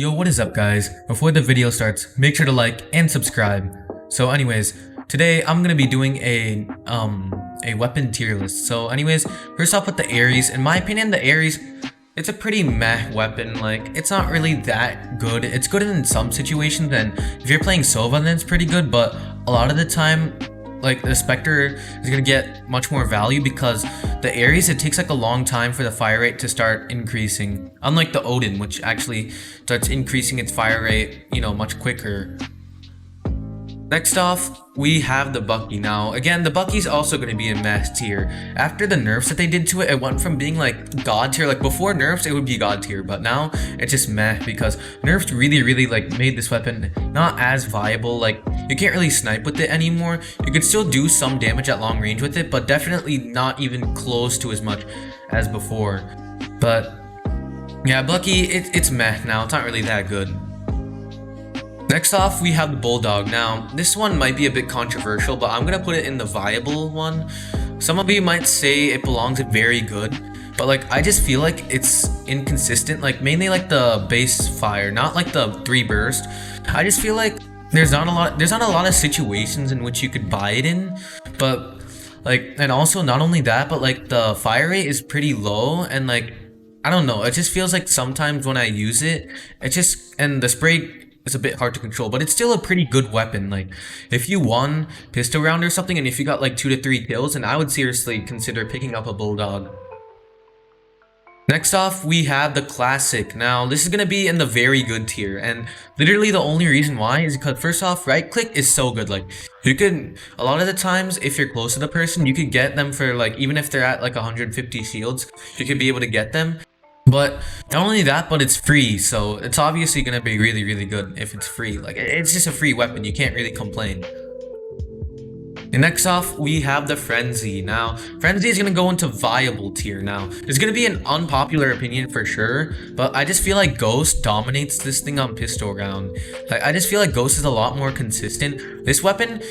Yo, what is up guys? Before the video starts, make sure to like and subscribe. So anyways, today I'm gonna be doing a weapon tier list. So anyways, first off with the Ares, in my opinion the Ares, it's a pretty meh weapon. Like, it's not really that good. It's good in some situations, and if you're playing Sova then it's pretty good, but a lot of the time like the Spectre is gonna get much more value because the Ares, it takes like a long time for the fire rate to start increasing, unlike the Odin, which actually starts increasing its fire rate, you know, much quicker. Next off, we have the Bucky. Now, again, the Bucky's also going to be in meh tier. After the nerfs that they did to it, it went from being like god tier. Like before nerfs, it would be god tier, but now it's just meh because nerfs really like made this weapon not as viable. Like, you can't really snipe with it anymore. You could still do some damage at long range with it, but definitely not even close to as much as before. But yeah, Bucky, it's meh now. It's not really that good. Next off, we have the Bulldog. Now, this one might be a bit controversial, but I'm gonna put it in the viable one. Some of you might say it belongs at very good, but like, I just feel like it's inconsistent, like mainly like the base fire, not like the 3 burst. I just feel like there's not a lot of situations in which you could buy it in, but like, and also not only that, but like the fire rate is pretty low, and like, I don't know, it just feels like sometimes when I use it, and the spray, it's a bit hard to control, but it's still a pretty good weapon. Like, if you won pistol round or something, and if you got like 2 to 3 kills, and I would seriously consider picking up a Bulldog. Next off, we have the Classic. Now, this is gonna be in the very good tier, and literally the only reason why is because first off, right click is so good. Like, you can, a lot of the times, if you're close to the person, you could get them for like, even if they're at like 150 shields, you could be able to get them. But not only that, but it's free, so it's obviously gonna be really good if it's free. Like, it's just a free weapon, you can't really complain. And next off, we have the Frenzy. Now, Frenzy is gonna go into viable tier. Now, it's gonna be an unpopular opinion for sure, but I just feel like Ghost dominates this thing on pistol round. Like, I just feel like Ghost is a lot more consistent. This weapon,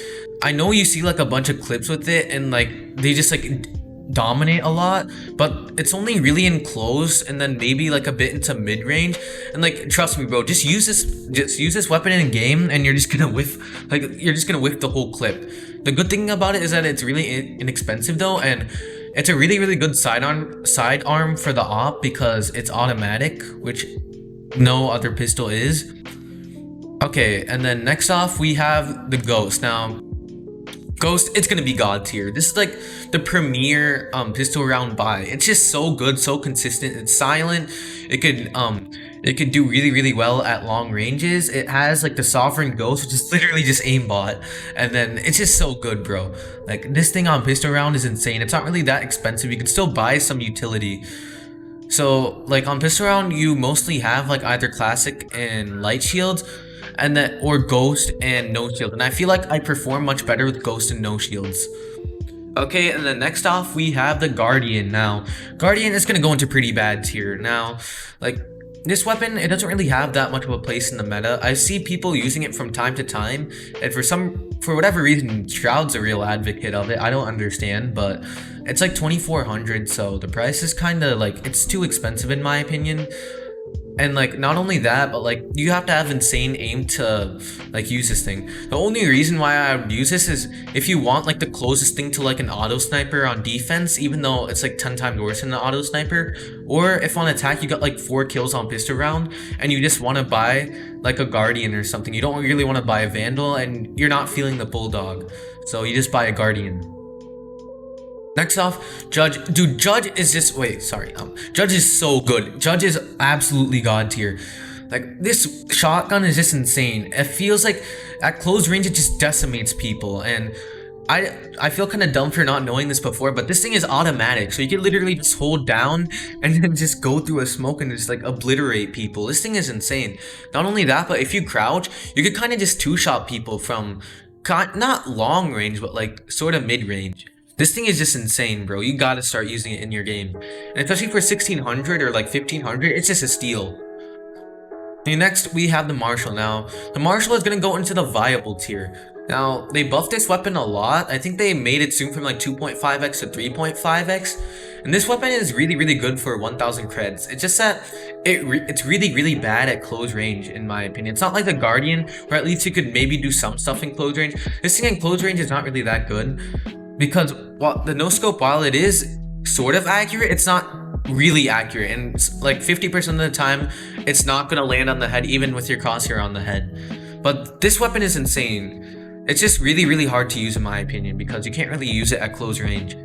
I know you see like a bunch of clips with it, and like they just like dominate a lot, but it's only really in close and then maybe like a bit into mid-range. And like, trust me bro, just use this weapon in a game and you're just gonna whiff, like you're just gonna whiff the whole clip. The good thing about it is that it's really inexpensive though, and it's a really good sidearm for the op because it's automatic, which no other pistol is. Okay, and then next off we have the Ghost. Now, Ghost, it's gonna be god tier. This is like the premier pistol round buy. It's just so good, so consistent. It's silent. It could do really well at long ranges. It has like the Sovereign Ghost, which is literally just aimbot, and then it's just so good, bro. Like, this thing on pistol round is insane. It's not really that expensive. You can still buy some utility. So like on pistol round, you mostly have like either classic and light shields, and then or Ghost and no shield, and I feel like I perform much better with Ghost and no shields. Okay, and then next off we have the Guardian. Now, Guardian is gonna go into pretty bad tier. Now, like, this weapon, it doesn't really have that much of a place in the meta. I see people using it from time to time, and for whatever reason, Shroud's a real advocate of it. I don't understand, but it's like 2,400, so the price is kind of like, it's too expensive in my opinion. And like, not only that, but like, you have to have insane aim to like use this thing. The only reason why I would use this is if you want like the closest thing to like an auto sniper on defense, even though it's like 10 times worse than an auto sniper, or if on attack you got like 4 kills on pistol round and you just want to buy like a Guardian or something. You don't really want to buy a Vandal and you're not feeling the Bulldog, so you just buy a Guardian. Next off, Judge. Dude, Judge is just, Judge is so good. Judge is absolutely god tier. Like, this shotgun is just insane. It feels like at close range it just decimates people, and I feel kind of dumb for not knowing this before, but this thing is automatic, so you can literally just hold down and then just go through a smoke and just like obliterate people. This thing is insane. Not only that, but if you crouch, you could kind of just 2-shot people from not long range, but like sort of mid-range. This thing is just insane, bro. You gotta start using it in your game. And especially for 1,600 or like 1,500, it's just a steal. And next, we have the Marshal. Now, the Marshal is gonna go into the viable tier. Now, they buffed this weapon a lot. I think they made it zoom from like 2.5x to 3.5x. And this weapon is really, really good for 1000 creds. It's just that it's really, really bad at close range, in my opinion. It's not like the Guardian, where at least you could maybe do some stuff in close range. This thing in close range is not really that good. Because while the no-scope, while it is sort of accurate, it's not really accurate. And like 50% of the time, it's not going to land on the head, even with your crosshair on the head. But this weapon is insane. It's just really, really hard to use, in my opinion, because you can't really use it at close range.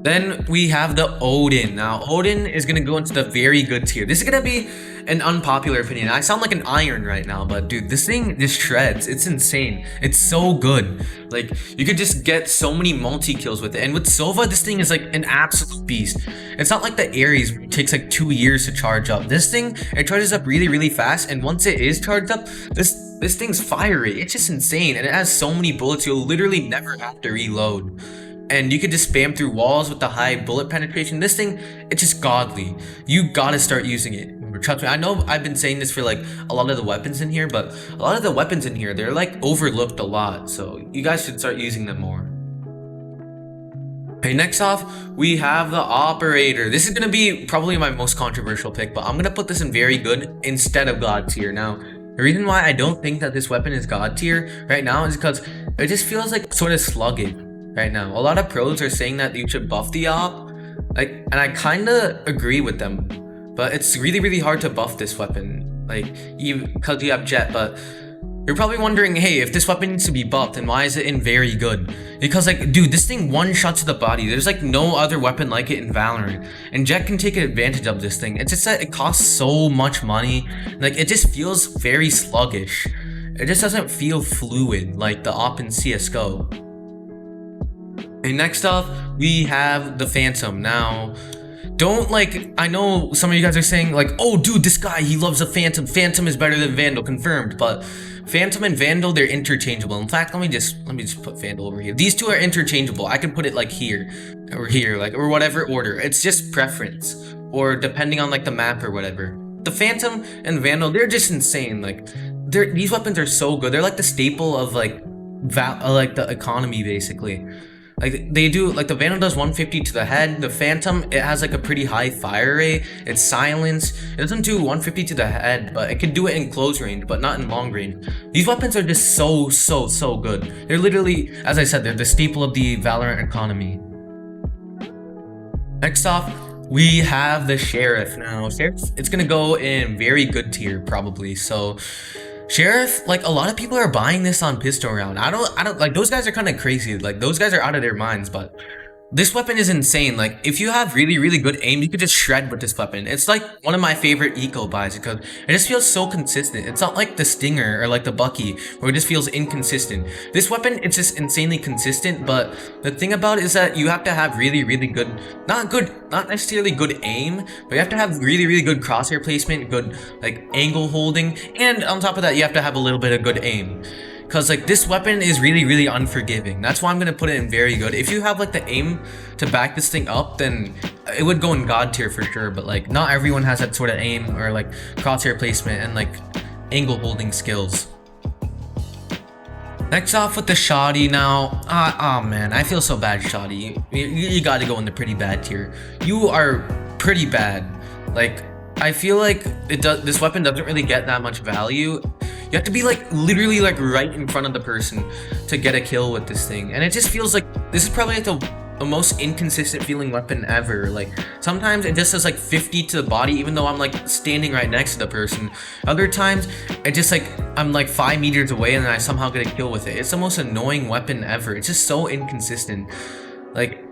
Then we have the Odin. Now, Odin is going to go into the very good tier. This is going to be an unpopular opinion. I sound like an iron right now, but dude, this thing just shreds. It's insane. It's so good. Like, you could just get so many multi-kills with it. And with Sova, this thing is like an absolute beast. It's not like the Ares, where it takes like 2 years to charge up. This thing, it charges up really, really fast. And once it is charged up, this thing's fiery. It's just insane. And it has so many bullets, you'll literally never have to reload. And you could just spam through walls with the high bullet penetration. This thing, it's just godly. You gotta start using it. Trust me, I know I've been saying this for like a lot of the weapons in here, but a lot of the weapons in here, they're like overlooked a lot. So you guys should start using them more. Okay, next off, we have the Operator. This is gonna be probably my most controversial pick, but I'm gonna put this in very good instead of God tier. Now, the reason why I don't think that this weapon is God tier right now is because it just feels like sort of sluggish right now. A lot of pros are saying that you should buff the op, like, and I kind of agree with them, but it's really, really hard to buff this weapon, like, because you have Jet. But you're probably wondering, hey, if this weapon needs to be buffed, then why is it in very good? Because, like, dude, this thing one shot to the body. There's like no other weapon like it in Valorant, and Jet can take advantage of this thing. It's just that it costs so much money. Like, it just feels very sluggish. It just doesn't feel fluid like the op in CS:GO. And next up, we have the Phantom. Now, don't, like, I know some of you guys are saying like, oh dude, this guy, he loves the Phantom. Phantom is better than Vandal, confirmed. But Phantom and Vandal, they're interchangeable. In fact, let me just put Vandal over here. These two are interchangeable. I can put it like here or here, like, or whatever order. It's just preference, or depending on like the map or whatever. The Phantom and Vandal, they're just insane. Like, these weapons are so good. They're like the staple of like the economy, basically. Like, they do, like, the Vandal does 150 to the head. The Phantom, it has like a pretty high fire rate. It's silenced. It doesn't do 150 to the head, but it can do it in close range, but not in long range. These weapons are just so good. They're literally, as I said, they're the staple of the Valorant economy. Next off, we have the Sheriff. Now, Sheriff, it's gonna go in very good tier, probably. So, Sheriff, like, a lot of people are buying this on pistol round. I don't like, those guys are kind of crazy. Like, those guys are out of their minds, but this weapon is insane. Like, if you have really, really good aim, you could just shred with this weapon. It's like one of my favorite eco buys because it just feels so consistent. It's not like the Stinger or like the Bucky where it just feels inconsistent. This weapon, it's just insanely consistent, but the thing about it is that you have to have really, really good, not necessarily good aim, but you have to have really, really good crosshair placement, good like angle holding, and on top of that, you have to have a little bit of good aim. Because, like, this weapon is really, really unforgiving. That's why I'm going to put it in very good. If you have, like, the aim to back this thing up, then it would go in God tier for sure. But, like, not everyone has that sort of aim or, like, crosshair placement and, like, angle holding skills. Next off with the Shorty. Now, oh man, I feel so bad, Shorty. You got to go in the pretty bad tier. You are pretty bad. Like, I feel like this weapon doesn't really get that much value. You have to be like literally like right in front of the person to get a kill with this thing, and it just feels like this is probably like the most inconsistent feeling weapon ever. Like, sometimes it just does like 50 to the body even though I'm like standing right next to the person. Other times it just like I'm like 5 meters away and then I somehow get a kill with it. It's the most annoying weapon ever. It's just so inconsistent. Like,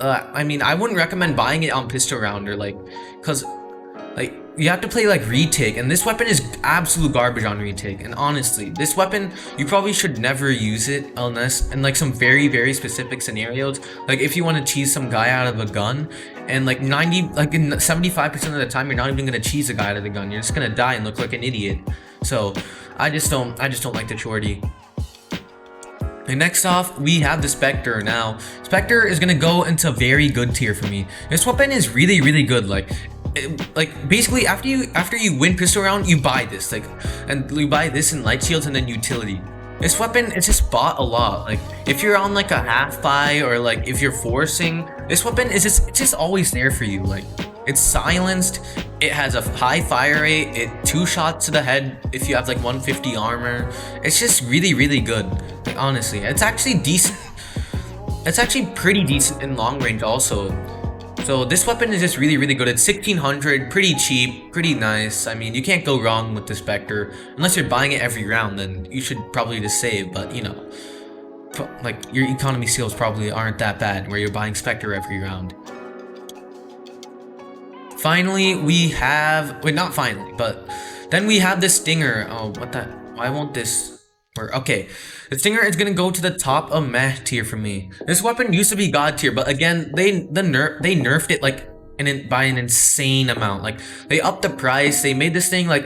I mean, I wouldn't recommend buying it on pistol round, or like, because like, you have to play like retake, and this weapon is absolute garbage on retake. And honestly, this weapon, you probably should never use it unless in like some very, very specific scenarios. Like, if you want to cheese some guy out of a gun, and like 75% of the time, you're not even gonna cheese a guy out of the gun. You're just gonna die and look like an idiot. So I just don't like the Shorty. And next off, we have the Spectre. Now, Spectre is gonna go into very good tier for me. This weapon is really, really good. Like, like basically after you win pistol round, you buy this, like, and you buy this in light shields and then utility. This weapon is just bought a lot. Like if you're on like a half buy or like if you're forcing, this weapon is just always there for you. Like it's silenced, it has a high fire rate, it 2 shots to the head if you have like 150 armor. It's just really good. Like honestly, it's actually decent. It's actually pretty decent in long range also. So this weapon is just really good. It's 1600, pretty cheap, pretty nice. I mean, you can't go wrong with the Spectre. Unless you're buying it every round, then you should probably just save, but you know, like your economy skills probably aren't that bad where you're buying Spectre every round. Finally, we have, wait, not finally, but then we have the Stinger. Oh, what the, why won't this work? Okay, the Stinger is gonna go to the top of meh tier for me. This weapon used to be god tier, but again, they nerfed it like by an insane amount. Like they upped the price. They made this thing like,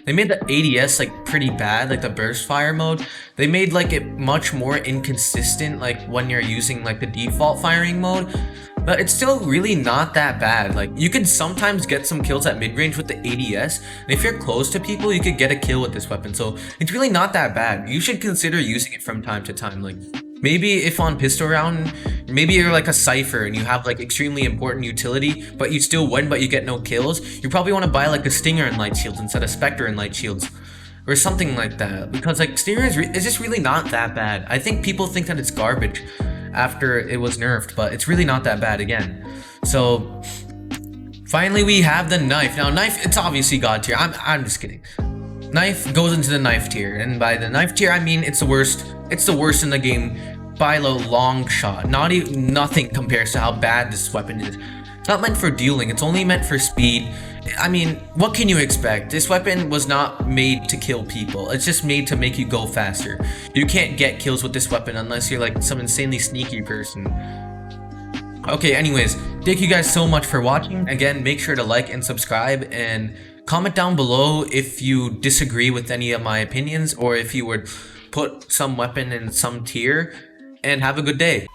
they made the ADS like pretty bad, like the burst fire mode. They made like it much more inconsistent, like when you're using like the default firing mode. But it's still really not that bad. Like you can sometimes get some kills at mid-range with the ADS, and if you're close to people, you could get a kill with this weapon. So it's really not that bad. You should consider using it from time to time. Like maybe if on pistol round, maybe you're like a Cypher and you have like extremely important utility, but you still win but you get no kills, you probably want to buy like a Stinger in light shields instead of Spectre in light shields. Or something like that. Because like Stinger is just really not that bad. I think people think that it's garbage after it was nerfed, but it's really not that bad again. So finally we have the knife. Now knife, it's obviously god tier. I'm just kidding. Knife goes into the knife tier, and by the knife tier I mean it's the worst in the game by a long shot. Nothing compares to how bad this weapon is. It's not meant for dueling, it's only meant for speed. I mean, what can you expect? This weapon was not made to kill people. It's just made to make you go faster. You can't get kills with this weapon unless you're like some insanely sneaky person. Okay, anyways, thank you guys so much for watching. Again, make sure to like and subscribe and comment down below if you disagree with any of my opinions or if you would put some weapon in some tier, and have a good day.